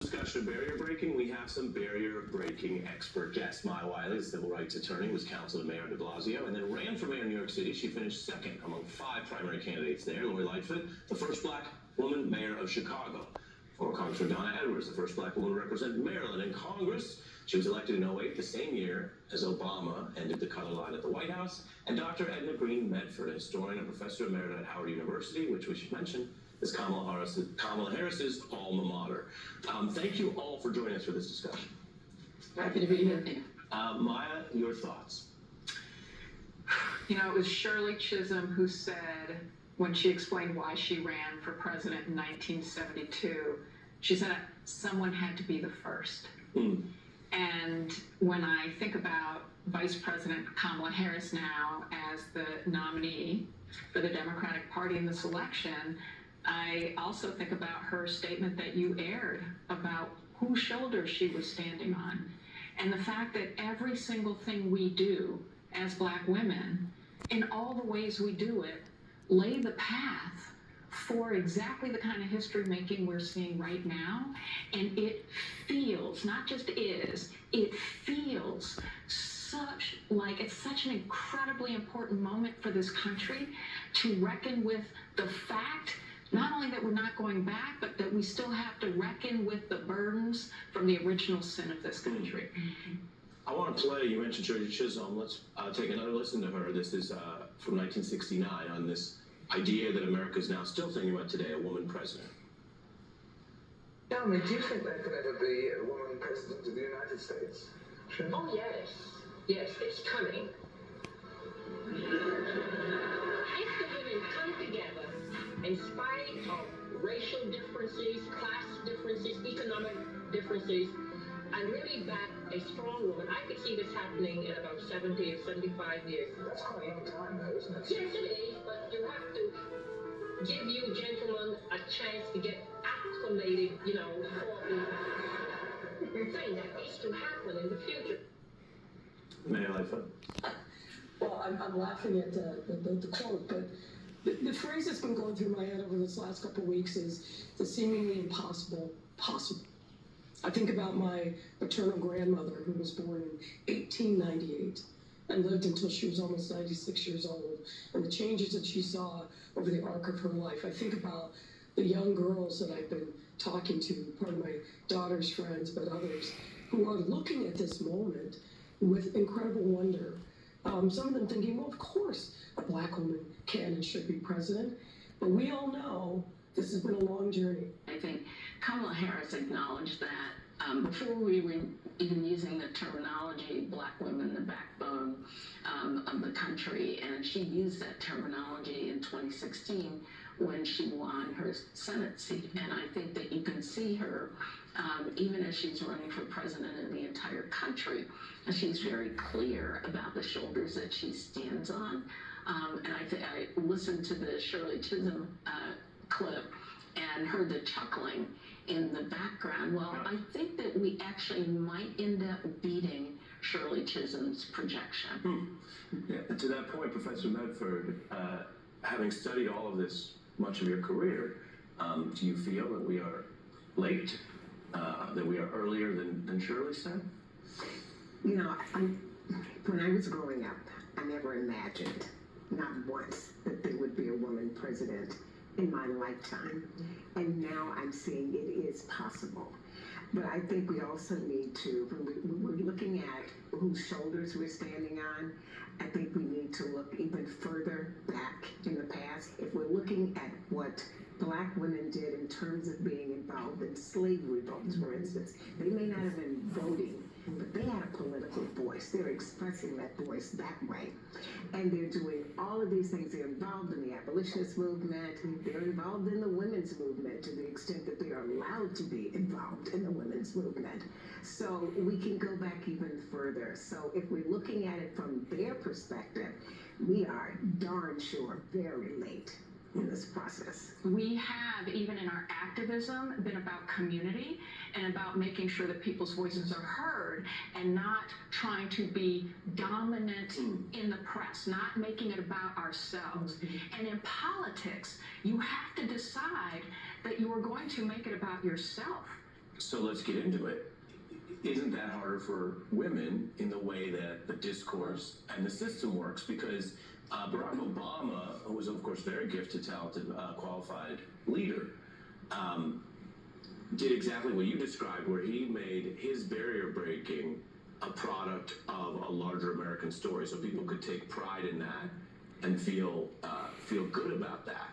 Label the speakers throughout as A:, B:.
A: Discussion of barrier breaking, we have some barrier breaking expert guests. Maya Wiley, civil rights attorney, was counsel to Mayor de Blasio and then ran for mayor of New York City. She finished second among 5 primary candidates there. Lori Lightfoot, the first black woman mayor of Chicago. Former Congressman Donna Edwards, the first black woman to represent Maryland in Congress. She was elected in 2008, the same year as Obama ended the color line at the White House. And Dr. Edna Green Medford, a historian and professor emeritus at Howard University, which we should mention, is Kamala Harris's alma mater. Thank you all for joining us for this discussion.
B: Happy to be here.
A: Maya, your thoughts?
B: You know, it was Shirley Chisholm who said, when she explained why she ran for president in 1972, she said someone had to be the first. And when I think about Vice President Kamala Harris now as the nominee for the Democratic Party in this election, I also think about her statement that you aired about whose shoulders she was standing on. And the fact that every single thing we do as Black women, in all the ways we do it, lay the path for exactly the kind of history making we're seeing right now. And it feels, not just is, it feels it's such an incredibly important moment for this country to reckon with the fact not only that we're not going back, but that we still have to reckon with the burdens from the original sin of this country.
A: I want to play, you mentioned Shirley Chisholm. Let's take another listen to her. This is from 1969 on this idea that America is now still thinking about today, a woman president.
C: Tell me, do you think there could ever be a woman president of the United States?
D: Sure. Oh, yes. Yes, it's coming. If the women come together, in spite of racial differences, class differences, economic differences, and really back a strong woman, I could see this happening in about 70 or 75 years.
C: That's quite a long time, though, isn't it?
D: Yes, it is, but you have to give you gentlemen a chance to get acclimated, for the thing that needs to happen in the future.
A: Mayor Lightfoot.
E: Well, I'm laughing at the quote, but the phrase that's been going through my head over this last couple of weeks is the seemingly impossible possible. I think about my maternal grandmother who was born in 1898 and lived until she was almost 96 years old, and the changes that she saw over the arc of her life. I think about the young girls that I've been talking to, part of my daughter's friends, but others, who are looking at this moment with incredible wonder. Some of them thinking, well, of course a Black woman can and should be president, but we all know this has been a long journey.
F: I think Kamala Harris acknowledged that before we were even using the terminology Black women, the backbone of the country, and she used that terminology in 2016 when she won her Senate seat. And I think that you can see her, even as she's running for president in the entire country, and she's very clear about the shoulders that she stands on. And I listened to the Shirley Chisholm clip and heard the chuckling in the background. Well, I think that we actually might end up beating Shirley Chisholm's projection.
A: Yeah, to that point, Professor Medford, having studied all of this much of your career, do you feel that we are late, that we are earlier than Shirley said?
G: You know, when I was growing up, I never imagined, not once, that there would be a woman president in my lifetime. And now I'm seeing it is possible. But I think we also need to, when we're looking at whose shoulders we're standing on, I think we need to look even further back in the past. If we're looking at what Black women did in terms of being involved in slave revolts, for instance, they may not have been voting, but they had a political voice. They're expressing that voice that way. And they're doing all of these things. They're involved in the abolitionist movement. They're involved in the women's movement to the extent that they are allowed to be involved in the women's movement. So we can go back even further. So if we're looking at it from their perspective, we are darn sure very late in this process.
B: We have, even in our activism, been about community and about making sure that people's voices are heard and not trying to be dominant in the press, not making it about ourselves. And in politics, you have to decide that you are going to make it about yourself.
A: So let's get into it. Isn't that harder for women in the way that the discourse and the system works? Because Barack Obama, who was of course very gifted, talented, qualified leader, did exactly what you described, where he made his barrier breaking a product of a larger American story, so people could take pride in that and feel good about that.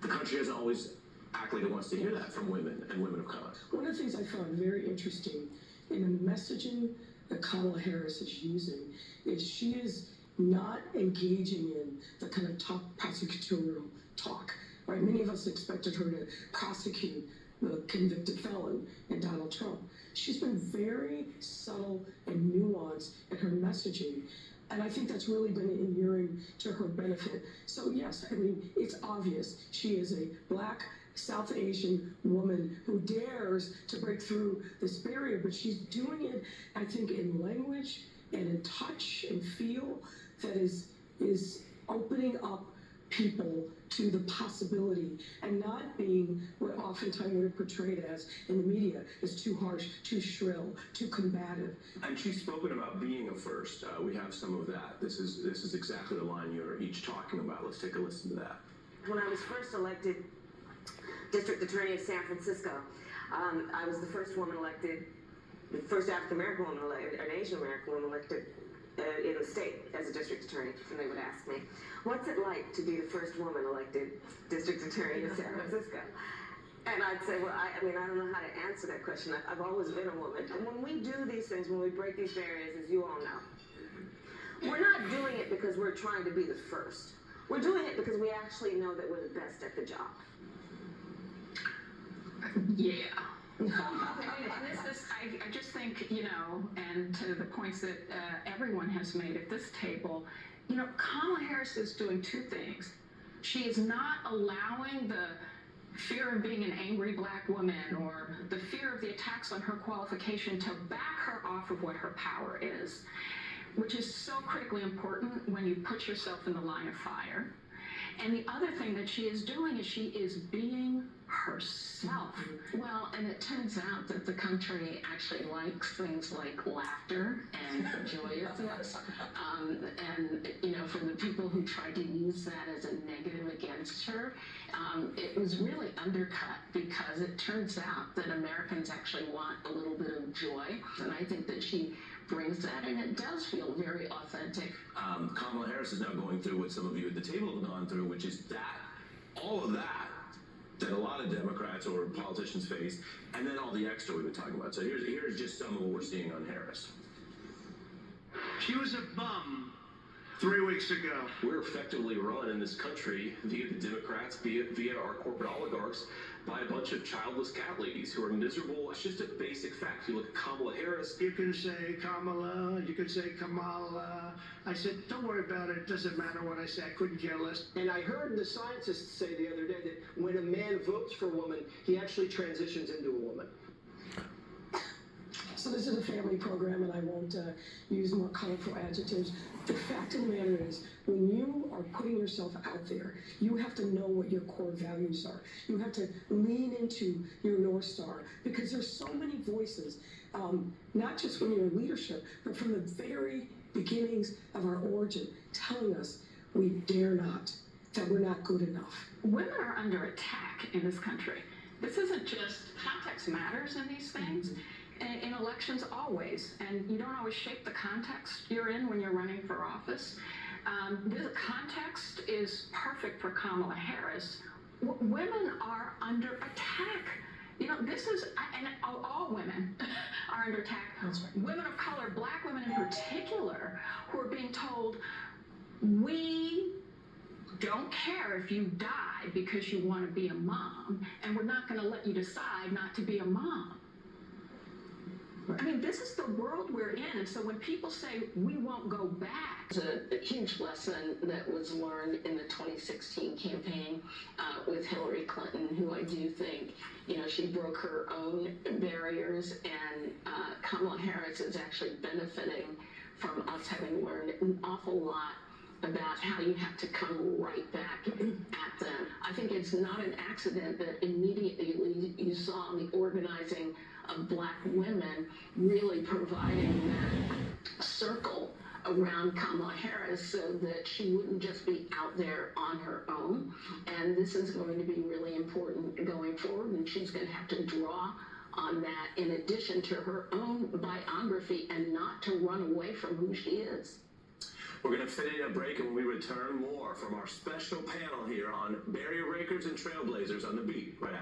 A: The country doesn't always act like it wants to hear that from women and women of color.
E: One of the things I found very interesting in the messaging that Kamala Harris is using is she is not engaging in the kind of prosecutorial talk, right? Many of us expected her to prosecute the convicted felon in Donald Trump. She's been very subtle and nuanced in her messaging, and I think that's really been inuring to her benefit. So yes, I mean, it's obvious she is a Black South Asian woman who dares to break through this barrier, but she's doing it, I think, in language and in touch and feel that is opening up people to the possibility and not being what oftentimes we're portrayed as in the media is too harsh, too shrill, too combative.
A: And she's spoken about being a first. We have some of that. This is exactly the line you're each talking about. Let's take a listen to that.
H: When I was first elected District Attorney of San Francisco, I was the first woman elected, the first African American woman elected, an Asian American woman elected in the state as a district attorney. And they would ask me, what's it like to be the first woman elected district attorney of San Francisco? And I'd say, well, I mean, I don't know how to answer that question. I've always been a woman. And when we do these things, when we break these barriers, as you all know, we're not doing it because we're trying to be the first. We're doing it because we actually know that we're the best at the job.
B: Yeah. And I just think, you know, and to the points that everyone has made at this table, you know, Kamala Harris is doing two things. She is not allowing the fear of being an angry Black woman or the fear of the attacks on her qualification to back her off of what her power is, which is so critically important when you put yourself in the line of fire. And the other thing that she is doing is she is being herself.
F: Well, and it turns out that the country actually likes things like laughter and joyousness. And, you know, for the people who tried to use that as a negative against her, it was really undercut because it turns out that Americans actually want a little bit of joy. And I think that she brings that, and it does feel very authentic.
A: Kamala Harris is now going through what some of you at the table have gone through, which is that, all of that a lot of Democrats or politicians face, and then all the extra we've been talking about. So here's just some of what we're seeing on Harris.
I: She was a bum 3 weeks ago.
A: We're effectively run in this country via the Democrats, via our corporate oligarchs, by a bunch of childless cat ladies who are miserable. It's just a basic fact. You look at Kamala Harris.
I: You can say Kamala, you can say Kamala. I said, don't worry about it. It doesn't matter what I say. I couldn't care less.
J: And I heard the scientists say the other day that when a man votes for a woman, he actually transitions into a woman.
E: So this is a family program, and I won't use more colorful adjectives. The fact of the matter is, when you are putting yourself out there, you have to know what your core values are. You have to lean into your North Star, because there's so many voices, not just when you're in leadership, but from the very beginnings of our origin, telling us we dare not, that we're not good enough.
B: Women are under attack in this country. This isn't just, context matters in these things. In elections, always, and you don't always shape the context you're in when you're running for office. This context is perfect for Kamala Harris. Women are under attack. You know, this is, and all women are under attack.
E: That's right.
B: Women of color, Black women in particular, who are being told, we don't care if you die because you want to be a mom, and we're not going to let you decide not to be a mom. I mean, this is the world we're in, and so when people say we won't go back.
F: There's a huge lesson that was learned in the 2016 campaign with Hillary Clinton, who I do think, you know, she broke her own barriers, and Kamala Harris is actually benefiting from us having learned an awful lot about how you have to come right back at them. I think it's not an accident that immediately you saw the organizing of Black women really providing that circle around Kamala Harris so that she wouldn't just be out there on her own. And this is going to be really important going forward, and she's going to have to draw on that in addition to her own biography and not to run away from who she is.
A: We're going to fit in a break, and when we return, more from our special panel here on barrier breakers and trailblazers on The Beat right after.